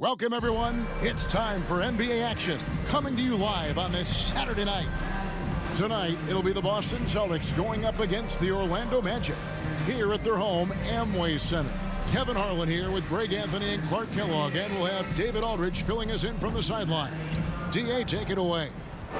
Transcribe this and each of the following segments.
Welcome, everyone. It's time for NBA action, coming to you live on this Saturday night. Tonight, it'll be the Boston Celtics going up against the Orlando Magic here at their home, Amway Center. Kevin Harlan here with Greg Anthony and Clark Kellogg, and we'll have David Aldridge filling us in from the sideline. D.A., take it away.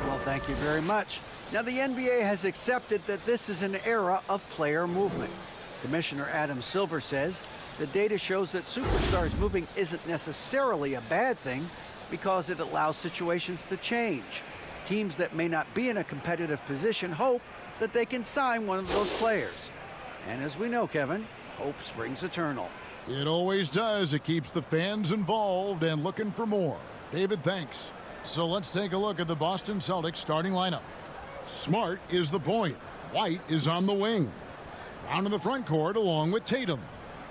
Well, thank you very much. Now, the NBA has accepted that this is an era of player movement. Commissioner Adam Silver says the data shows that superstars moving isn't necessarily a bad thing because it allows situations to change. Teams that may not be in a competitive position hope that they can sign one of those players. And as we know, Kevin, hope springs eternal. It always does. It keeps the fans involved and looking for more. David, thanks. So let's take a look at the Boston Celtics starting lineup. Smart is the point. White is on the wing. Down in the front court along with Tatum.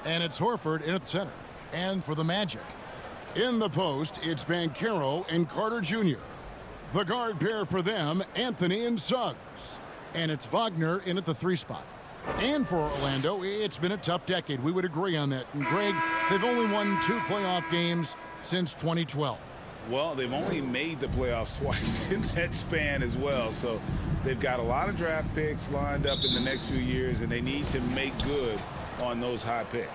And it's Horford in at the center. And for the Magic, in the post, it's Banchero and Carter Jr. The guard pair for them, Anthony and Suggs. And it's Wagner in at the 3 spot. And for Orlando, it's been a tough decade. We would agree on that. And Greg, they've only won 2 playoff games since 2012. Well, they've only made the playoffs twice in that span as well. So they've got a lot of draft picks lined up in the next few years, and they need to make good on those high picks.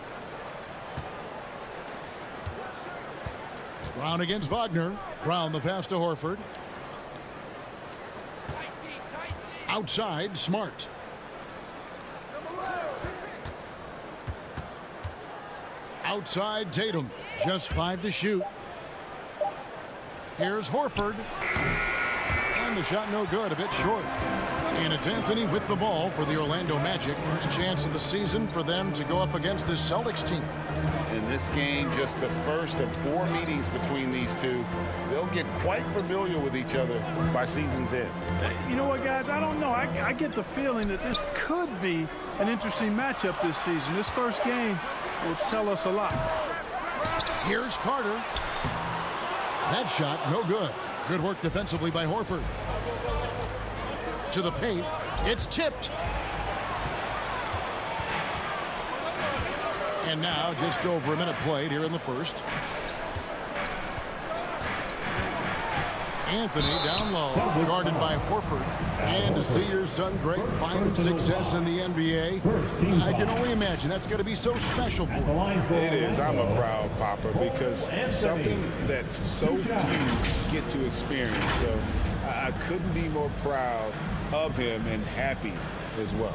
Brown against Wagner. Brown the pass to Horford. Outside, Smart. Outside, Tatum. Just 5 to shoot. Here's Horford. And the shot no good, a bit short. And it's Anthony with the ball for the Orlando Magic. First chance of the season for them to go up against this Celtics team. In this game, just the first of 4 meetings between these two. They'll get quite familiar with each other by season's end. You know what, guys? I don't know. I get the feeling that this could be an interesting matchup this season. This first game will tell us a lot. Here's Carter. That shot, no good. Good work defensively by Horford. To the paint, it's tipped. And now just over a minute played here in the first. Anthony down low, guarded by Horford. And to see your son Greg find success in the NBA, I can only imagine that's going to be so special for him. It is. I'm a proud papa because something that so few get to experience. So I couldn't be more proud of him and happy as well.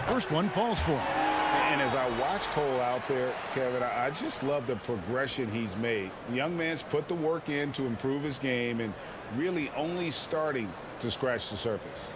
First one falls for him. And as I watch Cole out there, Kevin, I just love the progression he's made. The young man's put the work in to improve his game and really only starting to scratch the surface.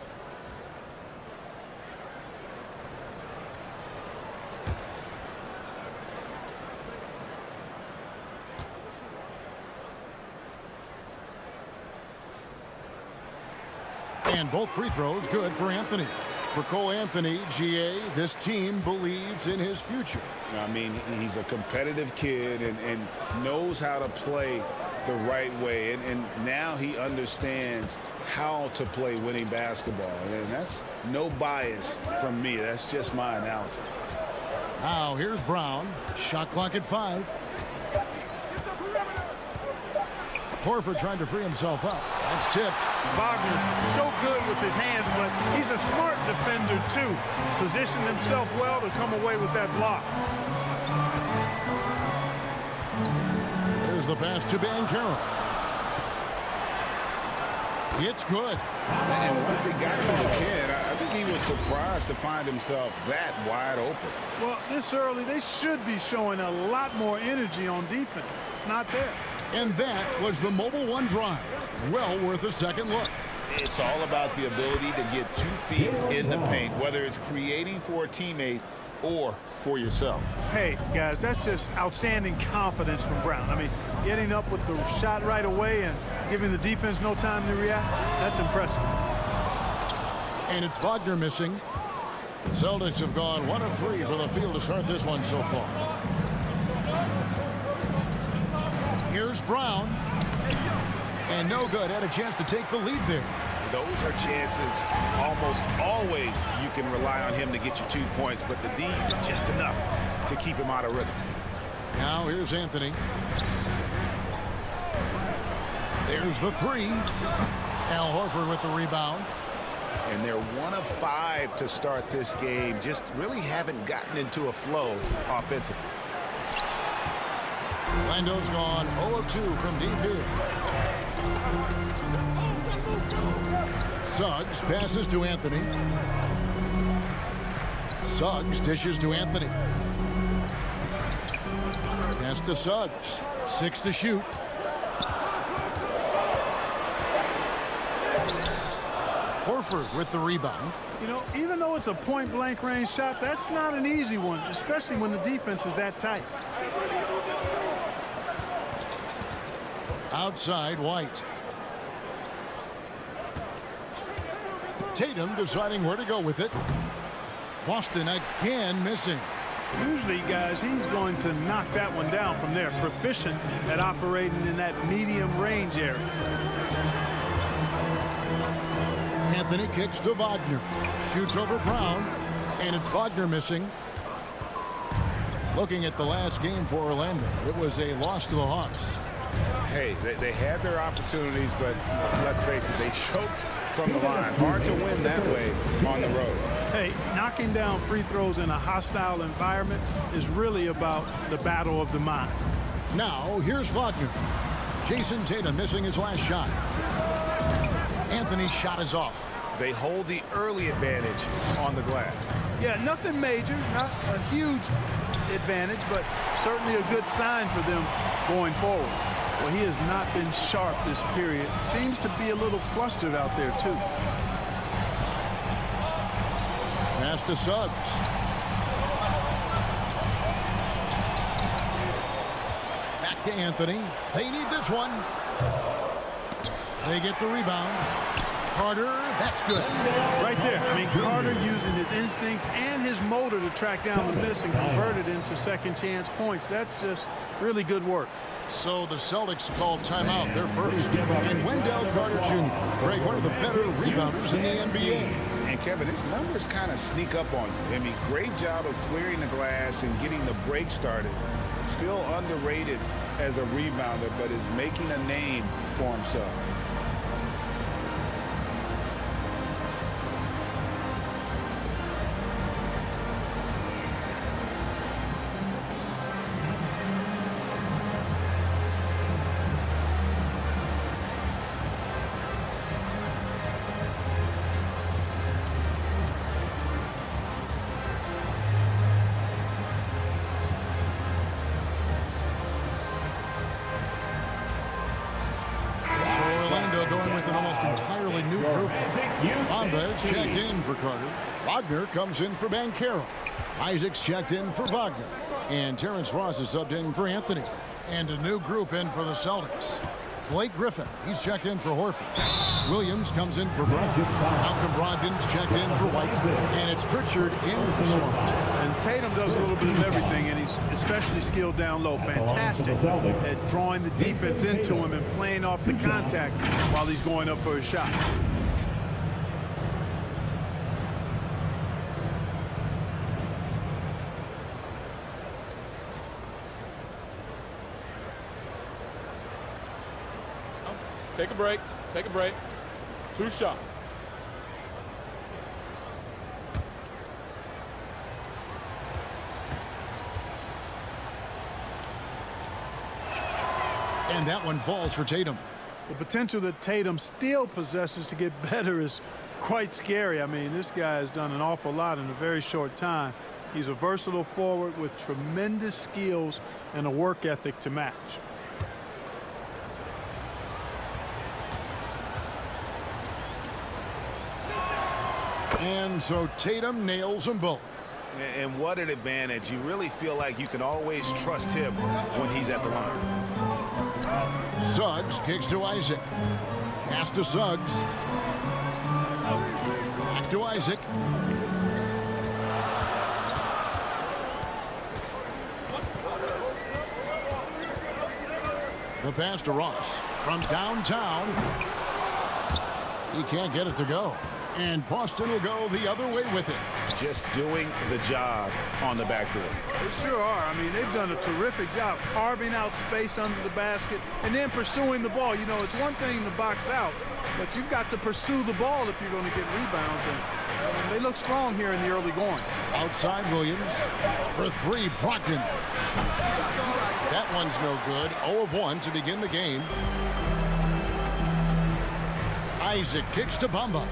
And both free throws good for Anthony. For Cole Anthony, GA, this team believes in his future. I mean, he's a competitive kid and knows how to play the right way. And now he understands how to play winning basketball. And that's no bias from me. That's just my analysis. Now here's Brown. Shot clock at 5. Horford trying to free himself up. That's tipped. Wagner, so good with his hands, but he's a smart defender, too. Positioned himself well to come away with that block. There's the pass to Banchero. It's good. And once he got to the pin, I think he was surprised to find himself that wide open. Well, this early, they should be showing a lot more energy on defense. It's not there. And that was the Mobile One drive. Well worth a second look. It's all about the ability to get 2 feet in the paint, whether it's creating for a teammate or for yourself. Hey, guys, that's just outstanding confidence from Brown. I mean, getting up with the shot right away and giving the defense no time to react, that's impressive. And it's Wagner missing. Celtics have gone 1 of 3 for the field to start this one so far. Here's Brown. And no good. Had a chance to take the lead there. Those are chances almost always you can rely on him to get you 2 points, but the D just enough to keep him out of rhythm. Now here's Anthony. There's the 3. Al Horford with the rebound. And they're 1 of 5 to start this game. Just really haven't gotten into a flow offensively. Lando's gone 0 of 2 from deep here. Suggs passes to Anthony. Suggs dishes to Anthony. Pass to Suggs. 6 to shoot. Horford with the rebound. You know, even though it's a point-blank range shot, that's not an easy one, especially when the defense is that tight. Outside, White. Tatum deciding where to go with it. Boston again missing. Usually, guys, he's going to knock that one down from there. Proficient at operating in that medium range area. Anthony kicks to Wagner. Shoots over Brown. And it's Wagner missing. Looking at the last game for Orlando, it was a loss to the Hawks. Hey, they had their opportunities, but let's face it, they choked from the line. Hard to win that way on the road. Hey, knocking down free throws in a hostile environment is really about the battle of the mind. Now, here's Wagner. Jason Tatum missing his last shot. Anthony's shot is off. They hold the early advantage on the glass. Yeah, nothing major, not a huge advantage, but certainly a good sign for them going forward. Well, he has not been sharp this period. Seems to be a little flustered out there, too. Pass to Suggs. Back to Anthony. They need this one. They get the rebound. Carter, that's good. Right there. I mean, Carter using his instincts and his motor to track down the miss and convert it into second chance points. That's just really good work. So the Celtics called timeout, their first. And Wendell Carter Jr., Greg, one of the better rebounders in the NBA. And Kevin, his numbers kind of sneak up on you. I mean, great job of clearing the glass and getting the break started. Still underrated as a rebounder, but is making a name for himself. Checked in for Carter. Wagner comes in for Banchero. Isaac's checked in for Wagner. And Terrence Ross is subbed in for Anthony. And a new group in for the Celtics. Blake Griffin, he's checked in for Horford. Williams comes in for Brown. Malcolm Brogdon's checked in for White. And it's Pritchard in for Smart. And Tatum does a little bit of everything, and he's especially skilled down low. Fantastic at drawing the defense into him and playing off the contact while he's going up for his shot. Take a break. Take a break. 2 shots. And that one falls for Tatum. The potential that Tatum still possesses to get better is quite scary. I mean, this guy has done an awful lot in a very short time. He's a versatile forward with tremendous skills and a work ethic to match. And so Tatum nails them both. And what an advantage. You really feel like you can always trust him when he's at the line. Suggs kicks to Isaac. Pass to Suggs. Back to Isaac. The pass to Ross from downtown. He can't get it to go. And Boston will go the other way with it. Just doing the job on the backboard. They sure are. I mean, they've done a terrific job carving out space under the basket and then pursuing the ball. You know, it's one thing to box out, but you've got to pursue the ball if you're going to get rebounds. And they look strong here in the early going. Outside Williams for three. Brogdon. That one's no good. 0 of 1 to begin the game. Isaac kicks to Bamba.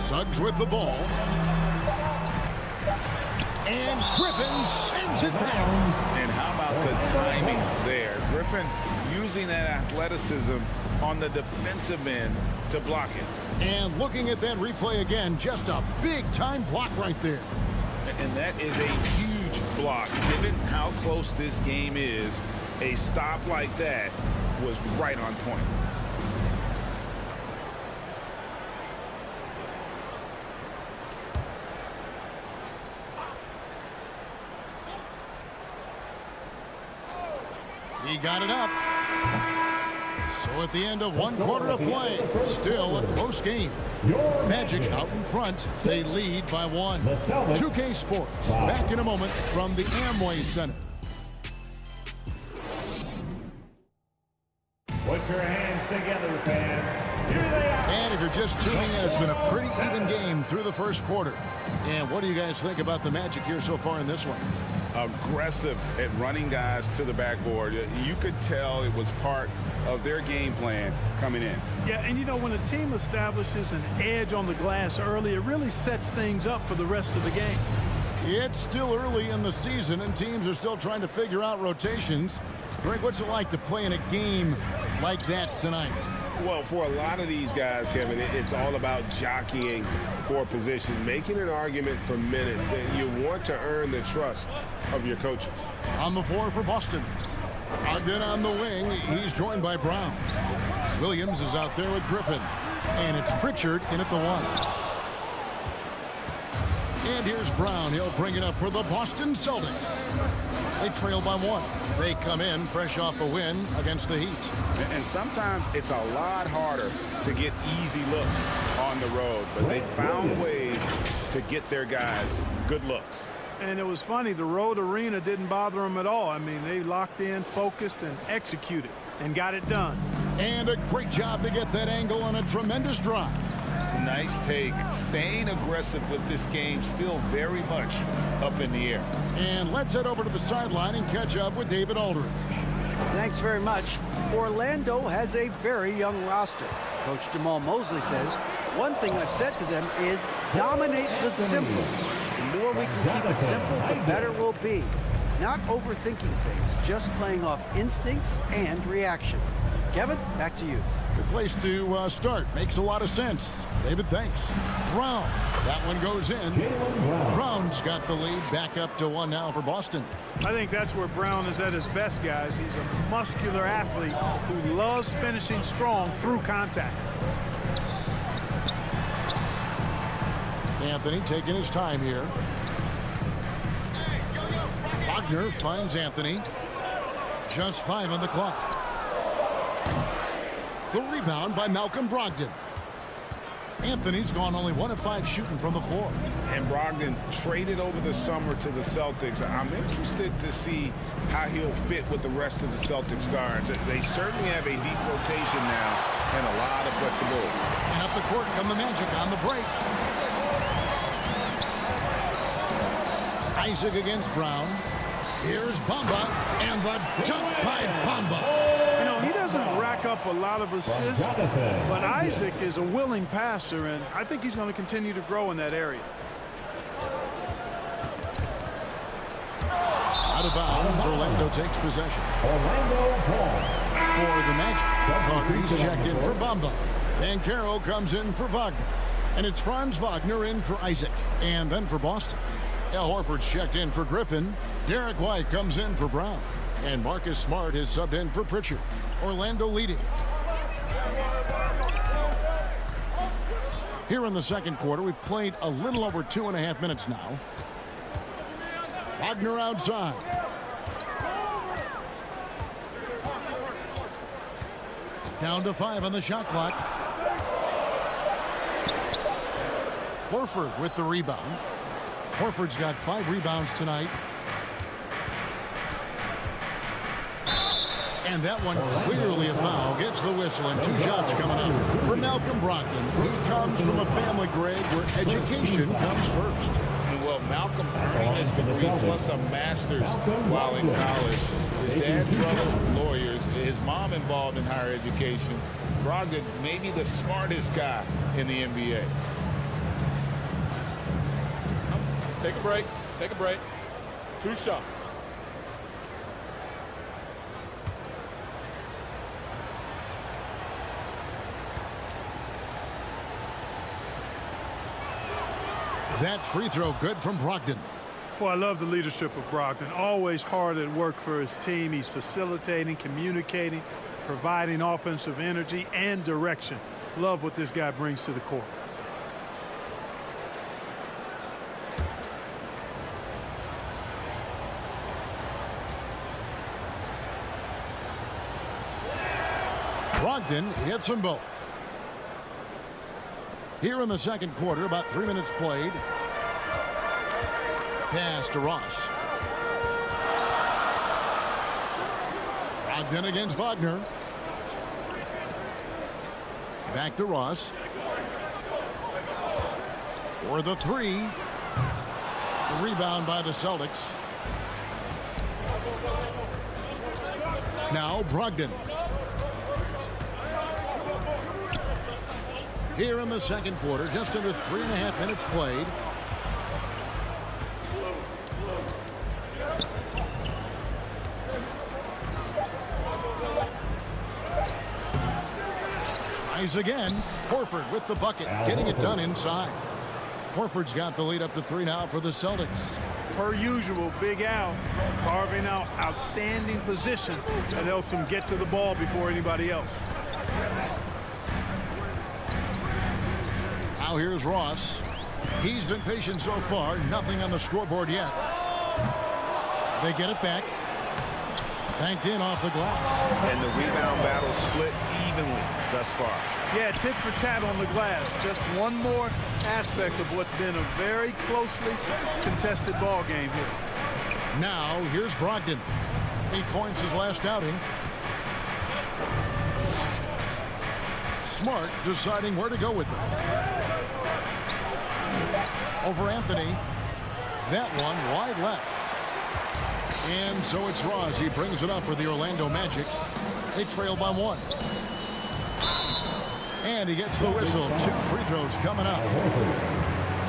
Suggs with the ball. And Griffin sends it down. And how about the timing there? Griffin using that athleticism on the defensive end to block it. And looking at that replay again, just a big-time block right there. And that is a huge block. Given how close this game is, a stop like that was right on point. He got it up. So at the end of 1 quarter of play, still a close game. Magic out in front. They lead by 1. 2K Sports back in a moment from the Amway Center. Put your hands together, fans. Here they are. And if you're just tuning in, it's been a pretty even game through the first quarter. And what do you guys think about the Magic here so far in this one? Aggressive at running guys to the backboard. You could tell it was part of their game plan coming in. Yeah, and you know, when a team establishes an edge on the glass early, it really sets things up for the rest of the game. It's still early in the season, and teams are still trying to figure out rotations. Greg, what's it like to play in a game like that tonight? Well, for a lot of these guys, Kevin, it's all about jockeying for position, making an argument for minutes, and you want to earn the trust of your coaches. On the floor for Boston. Ogden on the wing. He's joined by Brown. Williams is out there with Griffin. And it's Pritchard in at the 1. And here's Brown. He'll bring it up for the Boston Celtics. They trail by 1. They come in fresh off a win against the Heat. And sometimes it's a lot harder to get easy looks on the road, but they found ways to get their guys good looks. And it was funny, the road arena didn't bother them at all. I mean, they locked in, focused, and executed, and got it done. And a great job to get that angle on a tremendous drive. Nice take. Staying aggressive with this game, still very much up in the air. And let's head over to the sideline and catch up with David Aldridge. Thanks very much. Orlando has a very young roster. Coach Jamal Mosley says, one thing I've said to them is dominate the simple. The more we can keep it simple, the better we'll be. Not overthinking things, just playing off instincts and reaction. Kevin, back to you. Good place to start. Makes a lot of sense. David, thanks. Brown. That one goes in. Brown's got the lead back up to 1 now for Boston. I think that's where Brown is at his best, guys. He's a muscular athlete who loves finishing strong through contact. Anthony taking his time here. Wagner finds Anthony. Just 5 on the clock. The rebound by Malcolm Brogdon. Anthony's gone only 1 of 5 shooting from the floor. And Brogdon traded over the summer to the Celtics. I'm interested to see how he'll fit with the rest of the Celtics guards. They certainly have a deep rotation now and a lot of flexibility. And up the court come the Magic on the break. Isaac against Brown. Here's Bamba, and the dunk by Bamba. You know, he doesn't rack up a lot of assists, but Isaac is a willing passer, and I think he's going to continue to grow in that area. Out of bounds, Orlando takes possession. For the Magic, Hargreaves checked in for Bamba. Banchero comes in for Wagner. And it's Franz Wagner in for Isaac. And then for Boston, Al Horford's checked in for Griffin. Derek White comes in for Brown. And Marcus Smart is subbed in for Pritchard. Orlando leading. Here in the second quarter, we've played a little over 2.5 minutes now. Wagner outside. Down to 5 on the shot clock. Horford with the rebound. Horford's got 5 rebounds tonight. And that one clearly a foul. Gets the whistle and 2 shots coming up. For Malcolm Brogdon, he comes from a family, Greg, where education comes first. Well, Malcolm earning his degree plus a master's while in college. His dad's brother, lawyers. His mom involved in higher education. Brogdon, maybe the smartest guy in the NBA. Take a break. Take a break. 2 shots. That free throw good from Brogdon. Boy, I love the leadership of Brogdon. Always hard at work for his team. He's facilitating, communicating, providing offensive energy and direction. Love what this guy brings to the court. Brogdon hits them both. Here in the second quarter, about 3 minutes played. Pass to Ross. Brogdon against Wagner. Back to Ross. For the 3. The rebound by the Celtics. Now Brogdon. Here in the second quarter, just under 3.5 minutes played. Tries again. Horford with the bucket, getting it done inside. Horford's got the lead up to 3 now for the Celtics. Per usual, Big Al carving out outstanding position that helps him get to the ball before anybody else. Now here's Ross. He's been patient so far. Nothing on the scoreboard yet. They get it back. Banked in off the glass. And the rebound battle split evenly thus far. Yeah, tit for tat on the glass. Just one more aspect of what's been a very closely contested ball game here. Now here's Brogdon. 8 points his last outing. Smart deciding where to go with it. Over Anthony. That one wide left. And so it's Ross. He brings it up for the Orlando Magic. They trail by 1. And he gets the whistle. 2 free throws coming up.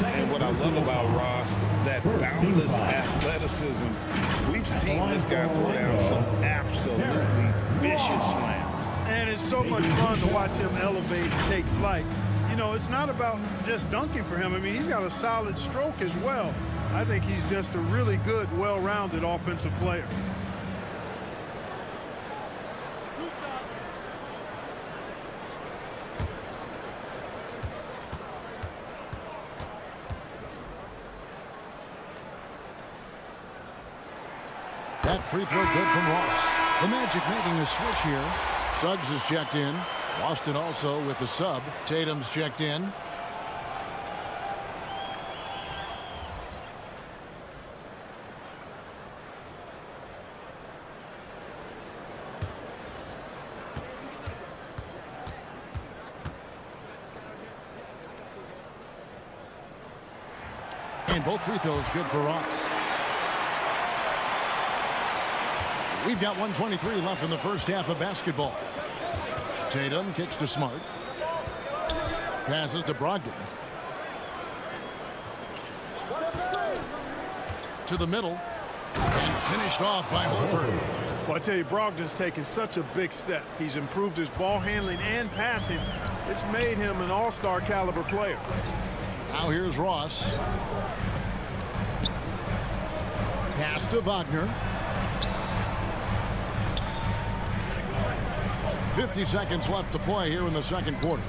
And what I love about Ross, that boundless athleticism. We've seen this guy throw down some absolutely vicious slams. And it's so much fun to watch him elevate and take flight. You know, it's not about just dunking for him. I mean, he's got a solid stroke as well. I think he's just a really good, well-rounded offensive player. That free throw good from Ross. The Magic making a switch here. Suggs is checked in. Boston also with the sub. Tatum's checked in. And both free throws good for Ross. We've got 1:23 left in the first half of basketball. Tatum kicks to Smart. Passes to Brogdon. To the middle. And finished off by Horford. Well, I tell you, Brogdon's taken such a big step. He's improved his ball handling and passing. It's made him an all-star caliber player. Now here's Ross. Pass to Wagner. 50 seconds left to play here in the second quarter.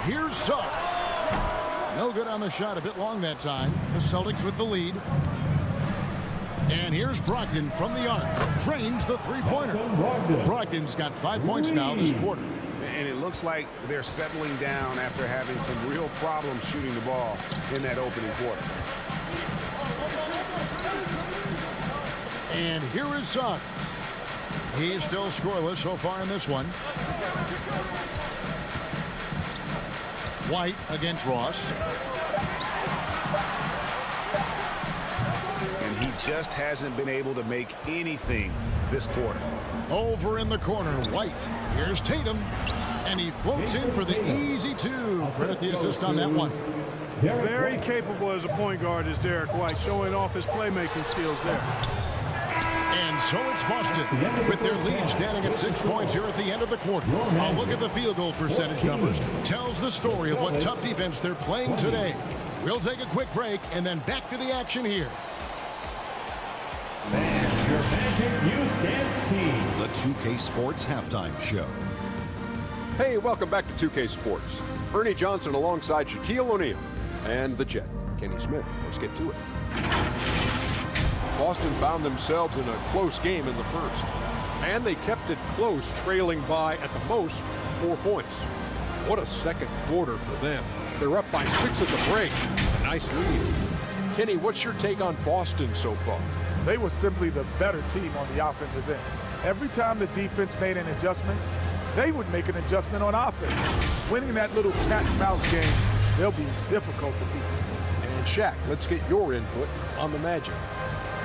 Here's Suggs. No good on the shot, a bit long that time. The Celtics with the lead. And here's Brogdon from the arc. Drains the three-pointer. Brogdon's got 5 points now this quarter. And it looks like they're settling down after having some real problems shooting the ball in that opening quarter. And here is Suggs. He's still scoreless so far in this one. White against Ross. And he just hasn't been able to make anything this quarter. Over in the corner, White. Here's Tatum. And he floats in for the easy two. Credit the assist on that one. Very capable as a point guard is Derek White, showing off his playmaking skills there. And so it's Boston with their lead standing at 6 points here at the end of the quarter. A look at the field goal percentage numbers tells the story of what tough defense they're playing today. We'll take a quick break and then back to the action here. And your Magic Youth Dance Team. The 2K Sports Halftime Show. Hey, welcome back to 2K Sports. Ernie Johnson alongside Shaquille O'Neal and the Jet, Kenny Smith. Let's get to it. Boston found themselves in a close game in the first, and they kept it close, trailing by, at the most, 4 points. What a second quarter for them. They're up by 6 at the break. A nice lead. Kenny, what's your take on Boston so far? They were simply the better team on the offensive end. Every time the defense made an adjustment, they would make an adjustment on offense. Winning that little cat-and-mouse game, they'll be difficult to beat. And Shaq, let's get your input on the Magic.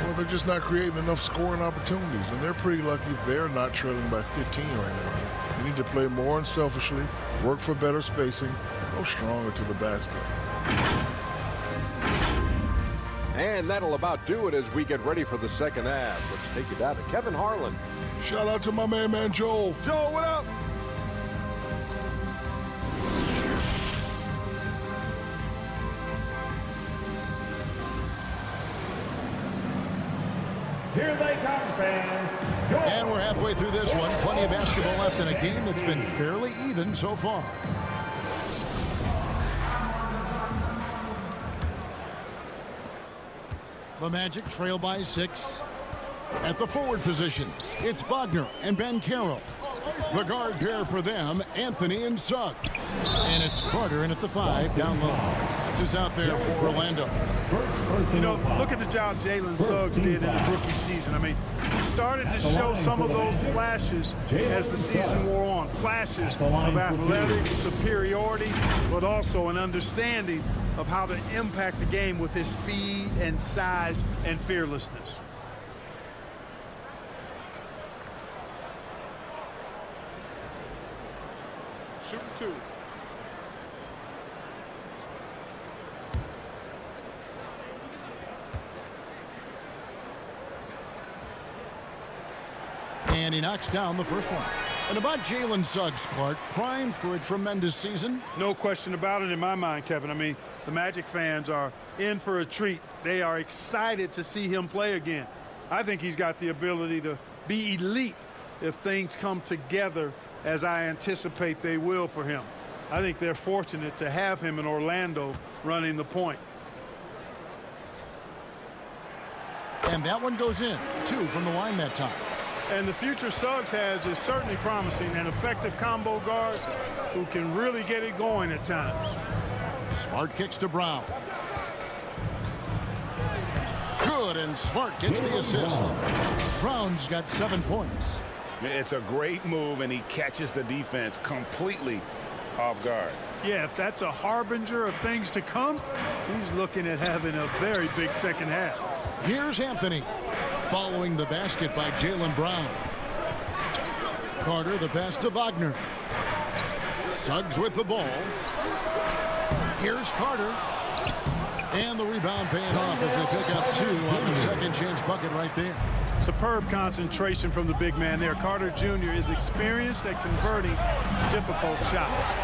Well, they're just not creating enough scoring opportunities, and they're pretty lucky they're not trailing by 15 right now. You need to play more unselfishly, work for better spacing, go stronger to the basket. And that'll about do it as we get ready for the second half. Let's take it down to Kevin Harlan. Shout out to my man Joel. Joel, what up? Here they come, fans. And we're halfway through this one. Plenty of basketball left in a game that's been fairly even so far. The Magic trail by 6. At the forward positions, it's Wagner and Banchero. The guard pair for them, Anthony and Suggs. And it's Carter in at the 5 down low. This is out there for Orlando. You know, look at the job Jalen Suggs did in his rookie season. I mean, he started to show some of those flashes as the season wore on. Flashes of athletic superiority, but also an understanding of how to impact the game with his speed and size and fearlessness. Shoot 2. And he knocks down the first one. And about Jalen Suggs, Clark, primed for a tremendous season. No question about it in my mind, Kevin. I mean, the Magic fans are in for a treat. They are excited to see him play again. I think he's got the ability to be elite if things come together as I anticipate they will for him. I think they're fortunate to have him in Orlando running the point. And that one goes in. 2 from the line that time. And the future Suggs has is certainly promising, an effective combo guard who can really get it going at times. Smart kicks to Brown. Good, and Smart gets the assist. Brown's got 7 points. It's a great move, and he catches the defense completely off guard. Yeah, if that's a harbinger of things to come, he's looking at having a very big second half. Here's Anthony. Following the basket by Jaylen Brown. Carter the pass to Wagner. Suggs with the ball. Here's Carter. And the rebound paying off as they pick up 2 on the second chance bucket right there. Superb concentration from the big man there. Carter Jr. is experienced at converting difficult shots.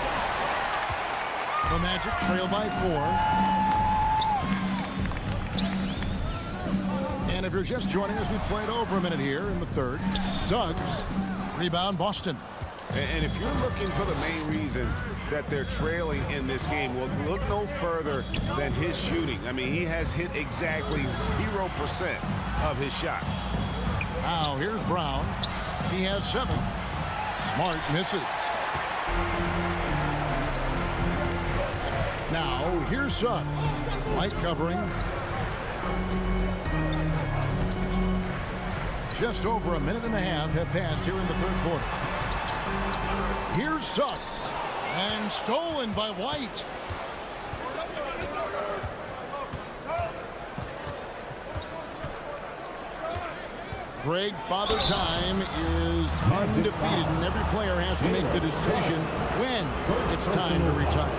The Magic trail by 4. And if you're just joining us, we played over a minute here in the third. Suggs, rebound Boston. And if you're looking for the main reason that they're trailing in this game, well, look no further than his shooting. I mean, he has hit exactly 0% of his shots. Now here's Brown. He has 7. Smart misses. Now here's Suggs. Light covering. Just over a minute and a half have passed here in the third quarter. Here's Suggs. And stolen by White. Greg, Father Time is undefeated, and every player has to make the decision when it's time to retire.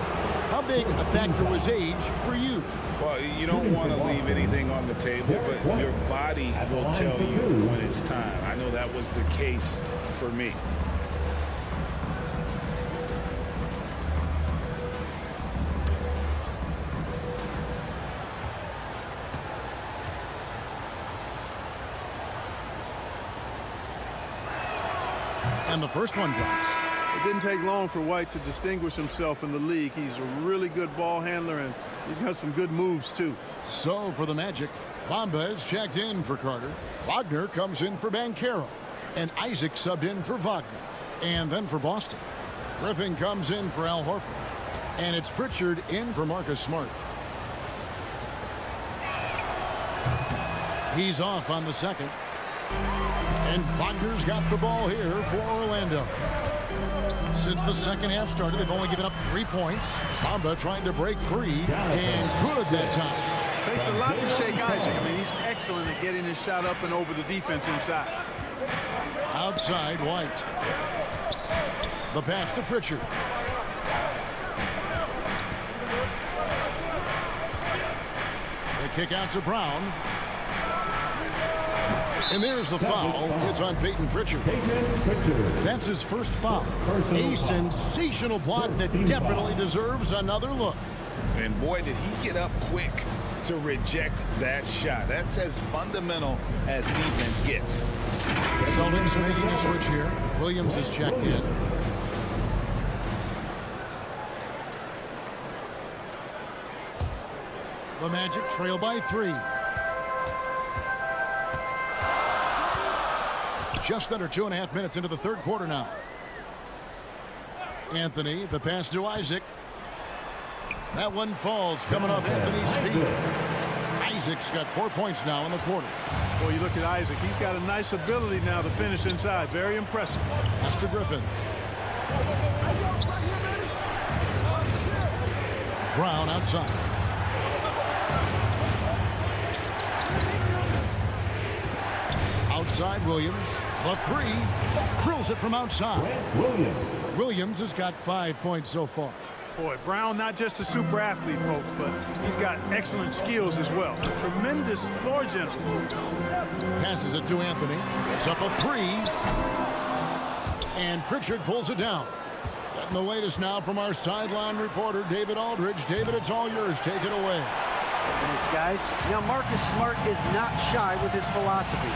How big a factor was age for you? Well, you don't want to leave anything on the table, but your body will tell you when it's time. I know that was the case for me. And the first one drops. It didn't take long for White to distinguish himself in the league. He's a really good ball handler, and he's got some good moves, too. So for the Magic, Bamba is checked in for Carter. Wagner comes in for Banchero. And Isaac subbed in for Wagner. And then for Boston, Griffin comes in for Al Horford. And it's Pritchard in for Marcus Smart. He's off on the second. And Wagner's got the ball here for Orlando. Since the second half started, they've only given up 3 points. Bamba trying to break free, and good that time. Takes a lot to shake Isaac. I mean, he's excellent at getting his shot up and over the defense inside. Outside, White. The pass to Pritchard. They kick out to Brown. And there's the foul. It's on Peyton Pritchard. That's his first foul. A sensational block that definitely deserves another look. And boy, did he get up quick to reject that shot. That's as fundamental as defense gets. Celtics making a switch here. Williams is checked in. The Magic trail by 3. Just under 2.5 minutes into the third quarter now. Anthony, the pass to Isaac. That one falls, coming off Anthony's feet. Isaac's got 4 points now in the quarter. Boy, you look at Isaac. He's got a nice ability now to finish inside. Very impressive. Pass to Griffin. Brown outside. Outside Williams. The 3. Drills it from outside. Williams has got 5 points so far. Boy, Brown not just a super athlete, folks, but he's got excellent skills as well. A tremendous floor general. Passes it to Anthony. It's up a 3. And Pritchard pulls it down. Getting the latest now from our sideline reporter, David Aldridge. David, it's all yours. Take it away. Thanks, guys. Now, Marcus Smart is not shy with his philosophy.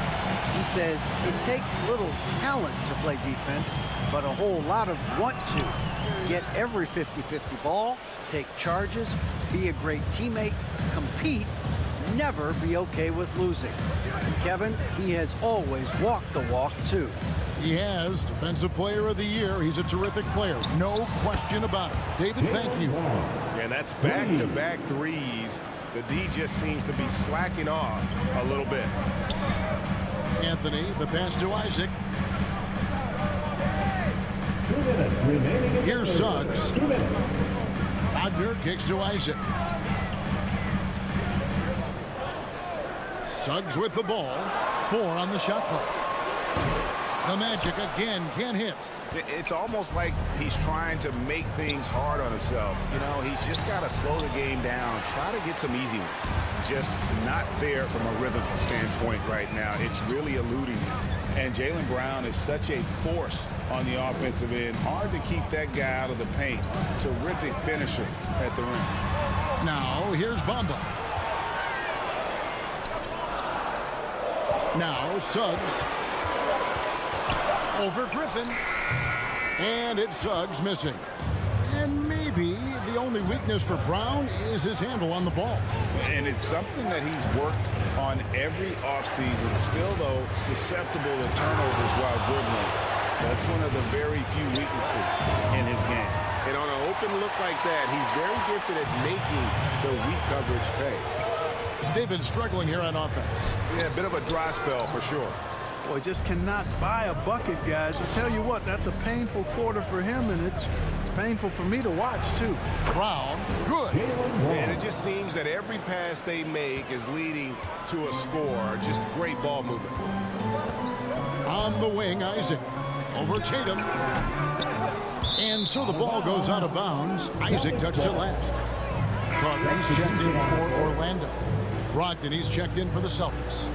He says it takes little talent to play defense, but a whole lot of want to. Get every 50-50 ball, take charges, be a great teammate, compete, never be okay with losing. And Kevin, he has always walked the walk, too. He has. Defensive Player of the Year. He's a terrific player. No question about it. David, thank you. And that's back-to-back threes. The D just seems to be slacking off a little bit. Anthony, the pass to Isaac. 2 minutes remaining. Here's Suggs. 2 minutes. Wagner kicks to Isaac. Suggs with the ball. 4 on the shot clock. The Magic again can't hit. It's almost like he's trying to make things hard on himself. You know, he's just got to slow the game down, try to get some easy ones. Just not there from a rhythm standpoint right now. It's really eluding him. And Jaylen Brown is such a force on the offensive end. Hard to keep that guy out of the paint. Terrific finisher at the rim. Now, here's Bamba. Now, Suggs. Over Griffin. And it's Suggs missing. And maybe the only weakness for Brown is his handle on the ball. And it's something that he's worked on every offseason. Still, though, susceptible to turnovers while dribbling. That's one of the very few weaknesses in his game. And on an open look like that, he's very gifted at making the weak coverage pay. They've been struggling here on offense. Yeah, a bit of a dry spell for sure. Boy, just cannot buy a bucket, guys. I tell you what, that's a painful quarter for him, and it's painful for me to watch, too. Brown, good. And it just seems that every pass they make is leading to a score. Just great ball movement. On the wing, Isaac. Over Tatum. And so the ball goes out of bounds. Isaac touched it last. Carter, he's checked in for Orlando. Brogdon, he's checked in for the Celtics.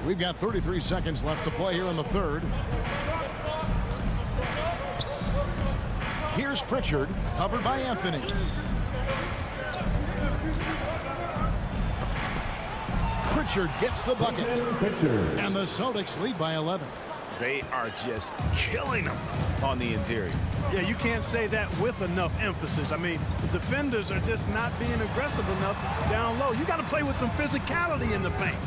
We've got 33 seconds left to play here in the third. Here's Pritchard, covered by Anthony. Pritchard gets the bucket. And the Celtics lead by 11. They are just killing them on the interior. Yeah, you can't say that with enough emphasis. I mean, the defenders are just not being aggressive enough down low. You got to play with some physicality in the paint.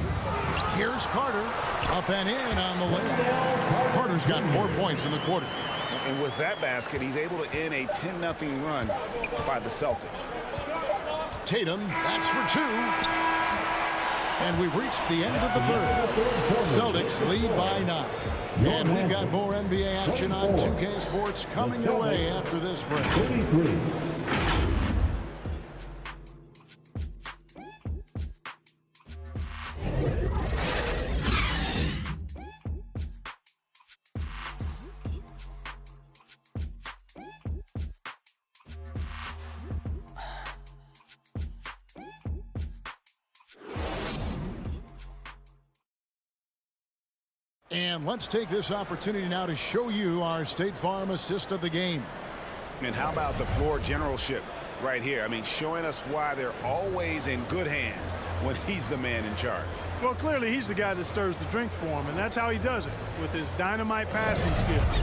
Here's Carter, up and in on the layup. Carter's got 4 points in the quarter. And with that basket, he's able to end a 10-0 run by the Celtics. Tatum, that's for 2. And we've reached the end of the third. Celtics lead by 9. And we've got more NBA action on 2K Sports coming your way after this break. And let's take this opportunity now to show you our State Farm assist of the game. And how about the floor generalship right here? I mean, showing us why they're always in good hands when he's the man in charge. Well, clearly he's the guy that stirs the drink for him, and that's how he does it, with his dynamite passing skills.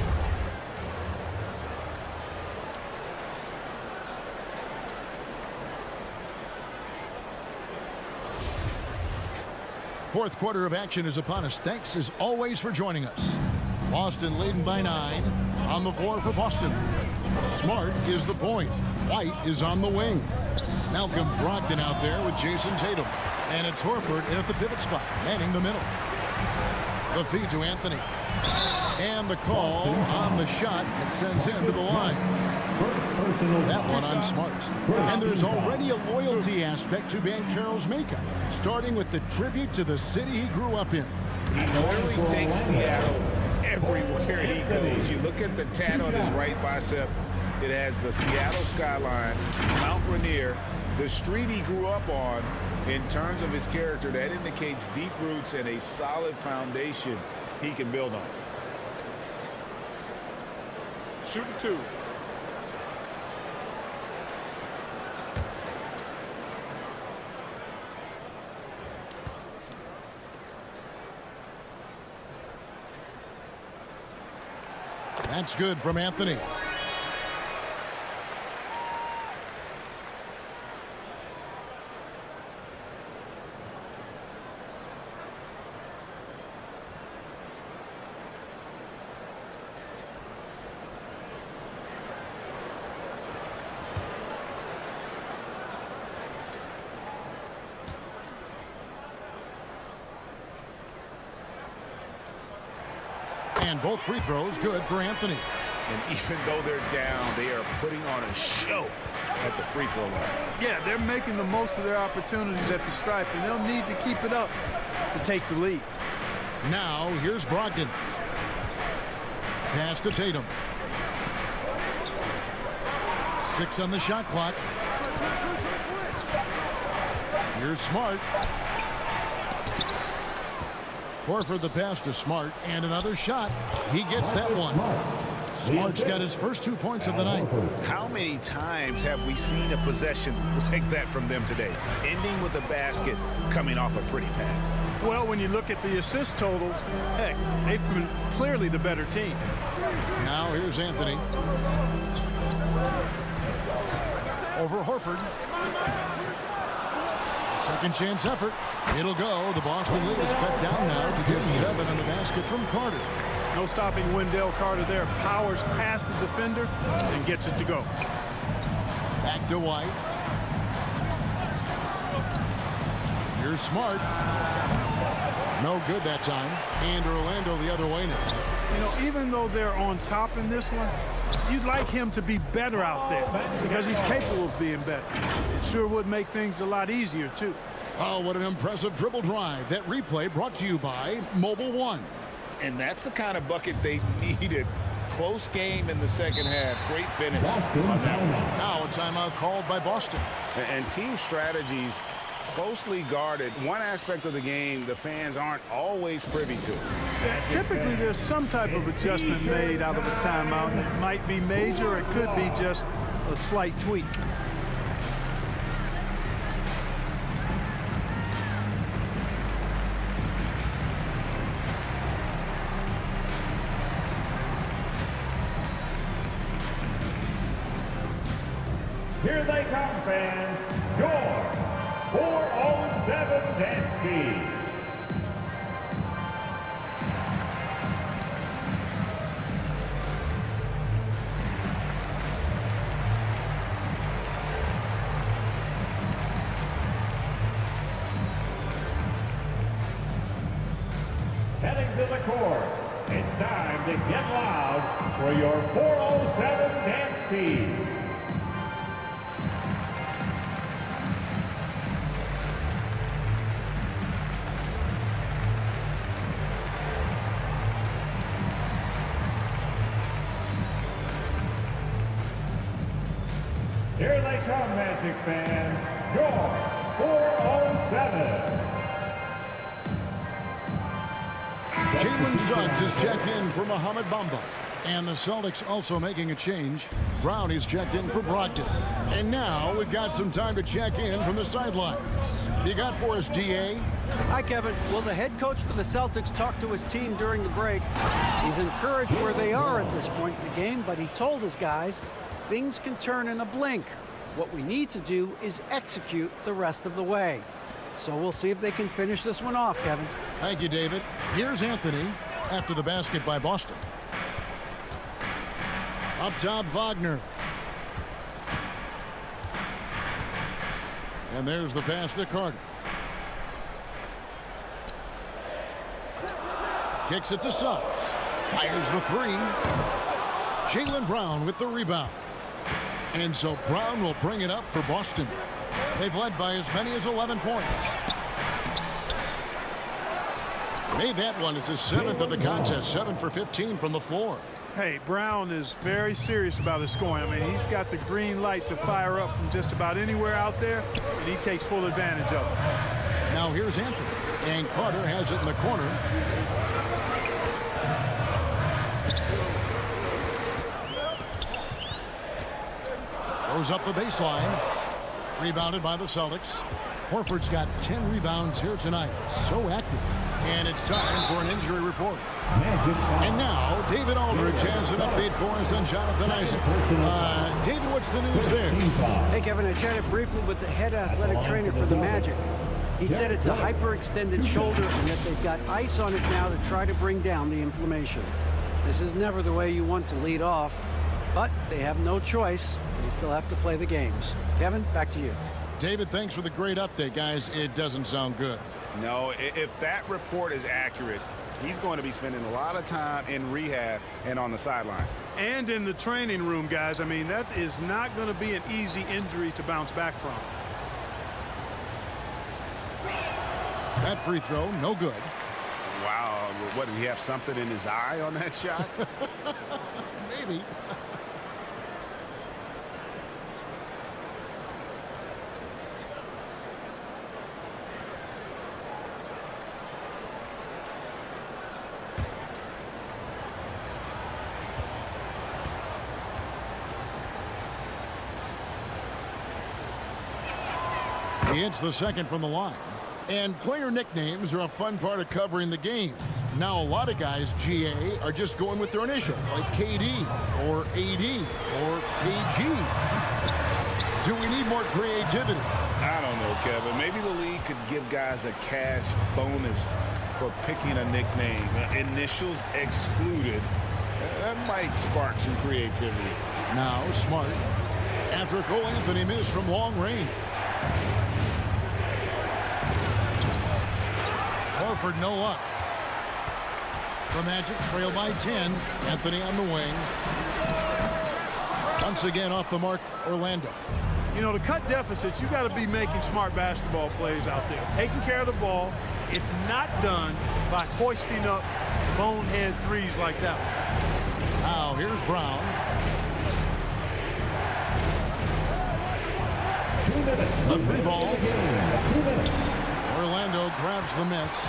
Fourth quarter of action is upon us. Thanks as always for joining us. Boston leading by 9. On the floor for Boston. Smart is the point. White is on the wing. Malcolm Brogdon out there with Jason Tatum. And it's Horford at the pivot spot, manning the middle. The feed to Anthony. And the call on the shot that sends him to the line. That one on Smart. And there's already a loyalty aspect to Banchero's makeup, starting with the tribute to the city he grew up in. He literally takes Seattle everywhere he goes. You look at the tat on his right bicep. It has the Seattle skyline, Mount Rainier, the street he grew up on. In terms of his character, that indicates deep roots and a solid foundation he can build on. Shooting 2. That's good from Anthony. And both free throws good for Anthony. And even though they're down, they are putting on a show at the free throw line. Yeah, they're making the most of their opportunities at the stripe, and they'll need to keep it up to take the lead. Now, here's Brogdon. Pass to Tatum. 6 on the shot clock. Here's Smart. Horford the pass to Smart, and another shot. He gets that one. Smart's got his first 2 points of the night. How many times have we seen a possession like that from them today? Ending with a basket, coming off a pretty pass. Well, when you look at the assist totals, heck, they've been clearly the better team. Now here's Anthony. Over Horford. Second chance effort. It'll go. The Boston lead is cut down now to just 7 on the basket from Carter. No stopping Wendell Carter there. Powers past the defender and gets it to go. Back to White. Here's Smart. No good that time. And Orlando the other way now. You know, even though they're on top in this one, you'd like him to be better out there because he's capable of being better. It sure would make things a lot easier, too. Oh, what an impressive dribble drive. That replay brought to you by Mobile One. And that's the kind of bucket they needed. Close game in the second half. Great finish on that one. Now a timeout called by Boston. And team strategies closely guarded. One aspect of the game the fans aren't always privy to. Typically, there's some type of adjustment made out of a timeout. It might be major, or it could be just a slight tweak. Here they come, fans. Your 407 dance team. Heading to the court, it's time to get loud for your 407 dance team. Here they come, Magic fans. Your 407. Jalen Suggs is checked in for Mohamed Bamba. And the Celtics also making a change. Brown is checked in for Brogdon. And now we've got some time to check in from the sidelines. You got for us, DA? Hi, Kevin. Well, the head coach for the Celtics talked to his team during the break. He's encouraged where they are at this point in the game, but he told his guys things can turn in a blink. What we need to do is execute the rest of the way. So we'll see if they can finish this one off, Kevin. Thank you, David. Here's Anthony after the basket by Boston. Up top, Wagner. And there's the pass to Carter. Kicks it to Suggs. Fires the three. Jaylen Brown with the rebound. And so Brown will bring it up for Boston. They've led by as many as 11 points. Made that one as his 7th of the contest. 7 for 15 from the floor. Hey, Brown is very serious about his scoring. I mean, he's got the green light to fire up from just about anywhere out there, and he takes full advantage of it. Now here's Anthony. And Carter has it in the corner. Goes up the baseline. Rebounded by the Celtics. Horford's got 10 rebounds here tonight. So active. And it's time for an injury report. And now, David Aldridge has an update for us on Jonathan Isaac. David, what's the news there? Hey, Kevin, I chatted briefly with the head athletic trainer for the Magic. He said it's a hyperextended shoulder and that they've got ice on it now to try to bring down the inflammation. This is never the way you want to lead off, but they have no choice. They still have to play the games. Kevin, back to you. David, thanks for the great update, guys. It doesn't sound good. No, if that report is accurate, he's going to be spending a lot of time in rehab and on the sidelines. And in the training room, guys. I mean, that is not going to be an easy injury to bounce back from. That free throw, no good. Wow, what, did he have something in his eye on that shot? Maybe. He hits the second from the line. And player nicknames are a fun part of covering the games. Now, a lot of guys, GA, are just going with their initial, like KD or AD or KG. Do we need more creativity? I don't know, Kevin. Maybe the league could give guys a cash bonus for picking a nickname. Initials excluded. That might spark some creativity. Now, Smart. After Cole Anthony missed from long range. Horford, no luck. The Magic trail by 10. Anthony on the wing. Once again off the mark, Orlando. You know, to cut deficits, you got to be making smart basketball plays out there. Taking care of the ball. It's not done by hoisting up bonehead threes like that one. Now, here's Brown. The free ball. Orlando grabs the miss.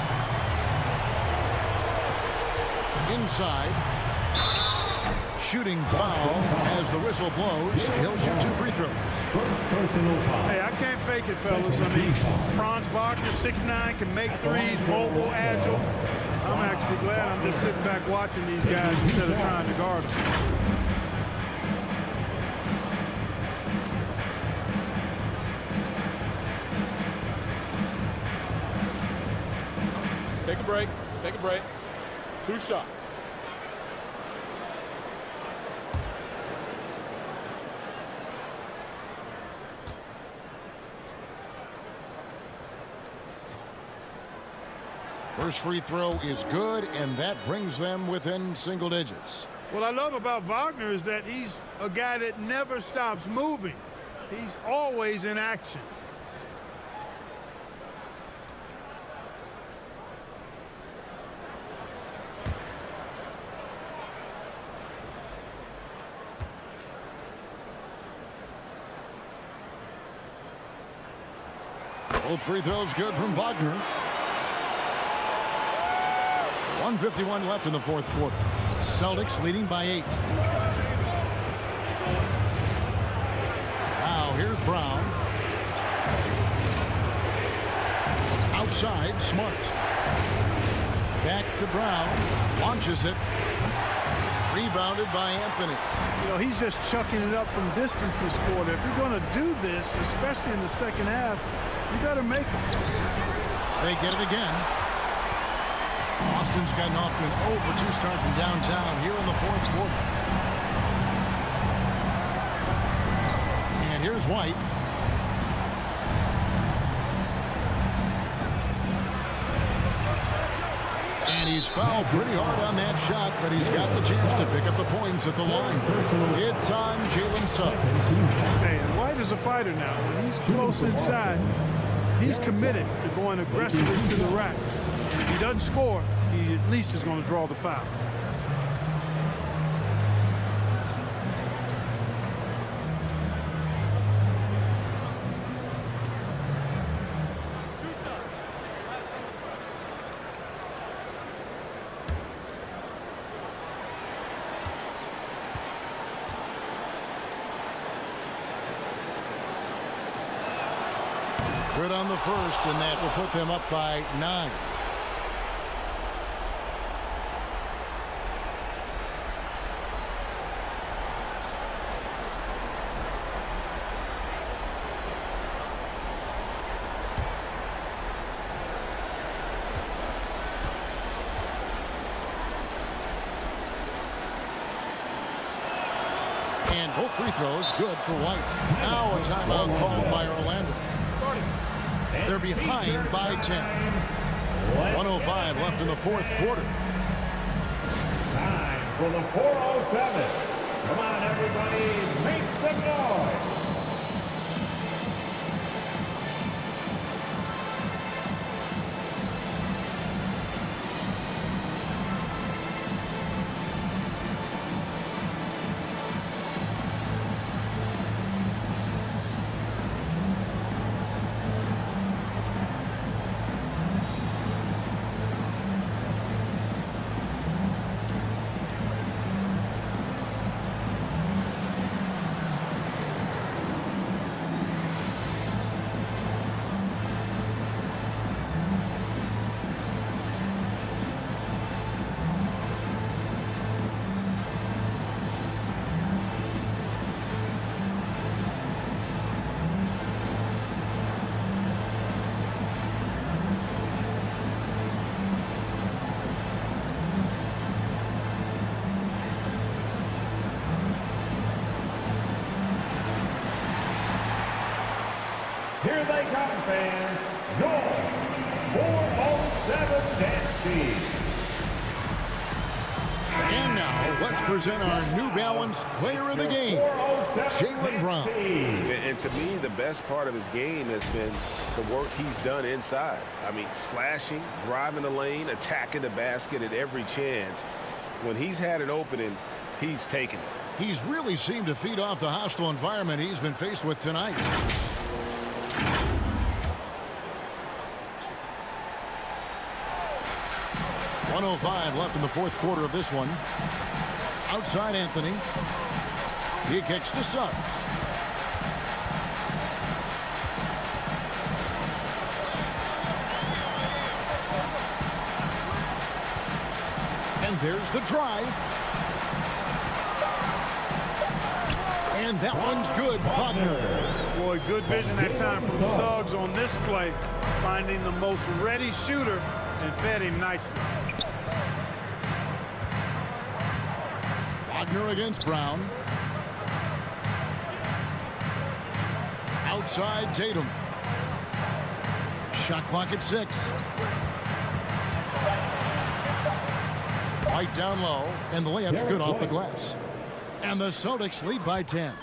Inside. Shooting foul as the whistle blows. He'll shoot 2 free throws. Hey, I can't fake it, fellas. I mean, Franz Wagner, 6'9", can make threes, mobile, agile. I'm actually glad I'm just sitting back watching these guys instead of trying to guard them. Take a break. Take a break. 2 shots. First free throw is good, and that brings them within single digits. What I love about Wagner is that he's a guy that never stops moving. He's always in action. Both free throws good from Wagner. 1:51 left in the fourth quarter. Celtics leading by 8. Now here's Brown. Outside, Smart. Back to Brown. Launches it. Rebounded by Anthony. You know, he's just chucking it up from distance this quarter. If you're going to do this, especially in the second half, you better make it. They get it again. Boston's gotten off to an 0-for-2 start from downtown here in the fourth quarter. And here's White. And he's fouled pretty hard on that shot, but he's got the chance to pick up the points at the line. It's on Jalen Suggs. Hey, and White is a fighter now. When he's close inside, he's committed to going aggressively to the rack. If he doesn't score, he at least is going to draw the foul. Good on the first, and that will put them up by 9. And both free throws good for White. Now a timeout called by Orlando. They're behind by 10. 1:05 left in the fourth quarter. Time for the 407. Come on, everybody, make some noise. Here they come, fans. Your 407 dance team. And now, let's present our New Balance Player of the Game, Jaylen Brown. And to me, the best part of his game has been the work he's done inside. I mean, slashing, driving the lane, attacking the basket at every chance. When he's had an opening, he's taken it. He's really seemed to feed off the hostile environment he's been faced with tonight. .105 left in the fourth quarter of this one. Outside Anthony. He kicks to Suggs. And there's the drive. And that one's good. Wagner. Boy, good vision that time from Suggs on this play, finding the most ready shooter and fed him nicely. Wagner against Brown. Outside Tatum. Shot clock at 6. White down low, and the layup's good off the glass. And the Celtics lead by 10.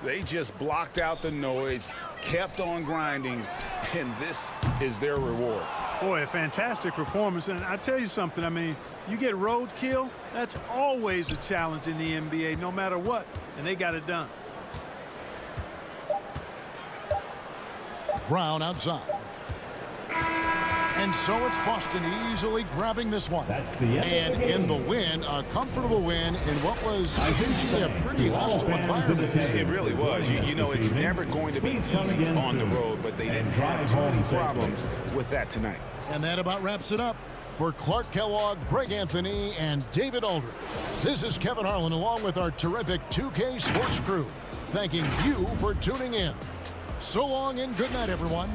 They just blocked out the noise, kept on grinding, and this is their reward. Boy, a fantastic performance. And I tell you something, I mean, you get roadkill, that's always a challenge in the NBA, no matter what, and they got it done. Brown outside. And so it's Boston easily grabbing this one. And in the win, a comfortable win in what was usually a pretty hostile environment. It really was. You know, it's never going to be easy on the road, but they didn't have too many problems with that tonight. And that about wraps it up. For Clark Kellogg, Greg Anthony, and David Aldridge, this is Kevin Harlan along with our terrific 2K Sports crew, thanking you for tuning in. So long and good night, everyone.